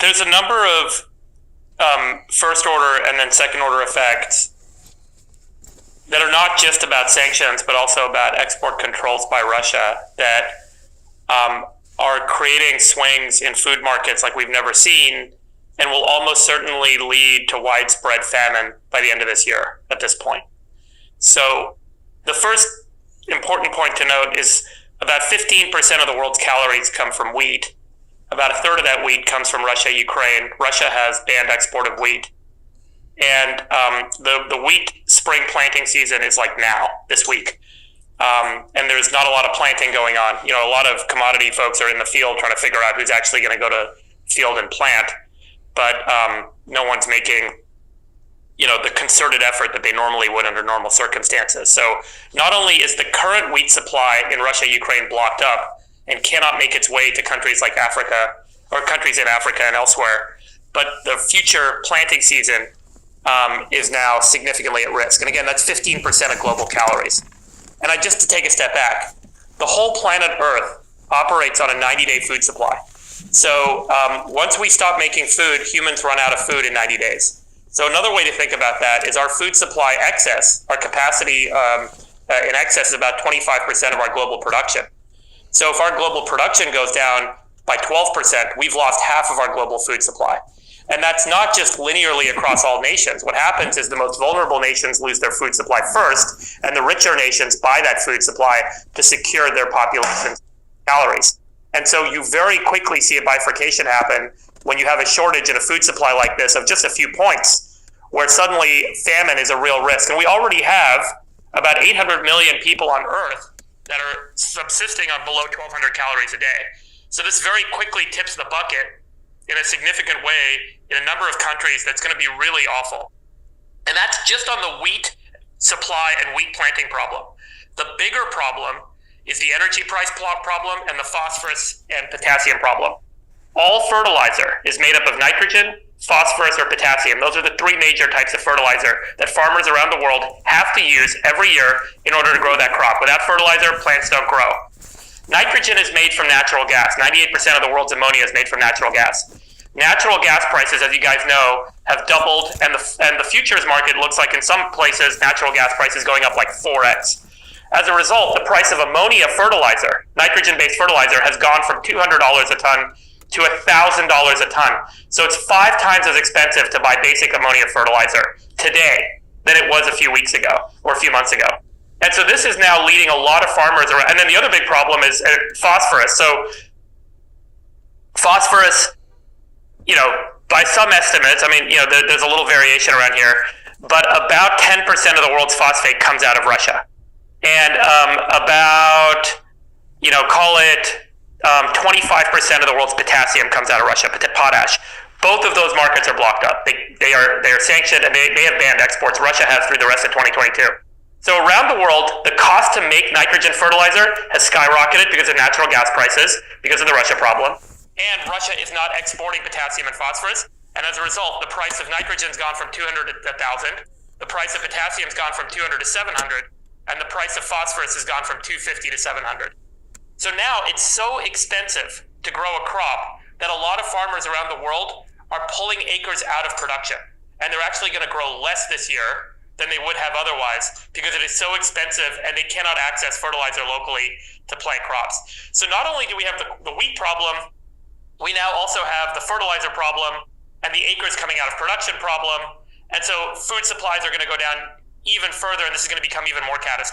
there's a number of first order and then second order effects that are not just about sanctions, but also about export controls by Russia that are creating swings in food markets like we've never seen, and will almost certainly lead to widespread famine by the end of this year at this point. So the first important point to note is about 15% of the world's calories come from wheat. About a third of that wheat comes from Russia, Ukraine. Russia has banned export of wheat. And the wheat spring planting season is like now, this week. And there's not a lot of planting going on. You know, a lot of commodity folks are in the field trying to figure out who's actually going to go to field and plant. But no one's making, you know, the concerted effort that they normally would under normal circumstances. So not only is the current wheat supply in Russia, Ukraine blocked up and cannot make its way to countries like Africa or countries in Africa and elsewhere, but the future planting season is now significantly at risk. And again, that's 15% of global calories. And just to take a step back, the whole planet Earth operates on a 90-day food supply. So once we stop making food, humans run out of food in 90 days. So another way to think about that is our food supply excess, our capacity in excess is about 25% of our global production. So if our global production goes down by 12%, we've lost half of our global food supply. And that's not just linearly across all nations. What happens is the most vulnerable nations lose their food supply first, and the richer nations buy that food supply to secure their population's calories. And so you very quickly see a bifurcation happen when you have a shortage in a food supply like this of just a few points, where suddenly famine is a real risk. And we already have about 800 million people on Earth that are subsisting on below 1,200 calories a day. So this very quickly tips the bucket in a significant way in a number of countries that's going to be really awful. And that's just on the wheat supply and wheat planting problem. The bigger problem is the energy price problem and the phosphorus and potassium problem. All fertilizer is made up of nitrogen, phosphorus, or potassium. Those are the three major types of fertilizer that farmers around the world have to use every year in order to grow that crop. Without fertilizer, plants don't grow. Nitrogen is made from natural gas. 98% of the world's ammonia is made from natural gas. Natural gas prices, as you guys know, have doubled, and the futures market looks like in some places natural gas prices going up like 4x. As a result, the price of ammonia fertilizer, nitrogen-based fertilizer, has gone from $200 a ton to $1,000 a ton. So it's 5 times as expensive to buy basic ammonia fertilizer today than it was a few weeks ago or a few months ago. And so this is now leading a lot of farmers around. And then the other big problem is phosphorus. So phosphorus, you know, by some estimates, I mean, you know, there's a little variation around here, but about 10% of the world's phosphate comes out of Russia. And about, you know, call it 25% of the world's potassium comes out of Russia, potash. Both of those markets are blocked up. They are sanctioned, and they have banned exports. Russia has through the rest of 2022. So around the world, the cost to make nitrogen fertilizer has skyrocketed because of natural gas prices, because of the Russia problem. And Russia is not exporting potassium and phosphorus. And as a result, the price of nitrogen's gone from 200 to 1,000. The price of potassium's gone from 200 to 700. And the price of phosphorus has gone from 250 to 700. So now it's so expensive to grow a crop that a lot of farmers around the world are pulling acres out of production. And they're actually going to grow less this year than they would have otherwise because it is so expensive and they cannot access fertilizer locally to plant crops. So not only do we have the wheat problem, we now also have the fertilizer problem and the acres coming out of production problem. And so food supplies are going to go down even further, and this is going to become even more catastrophic.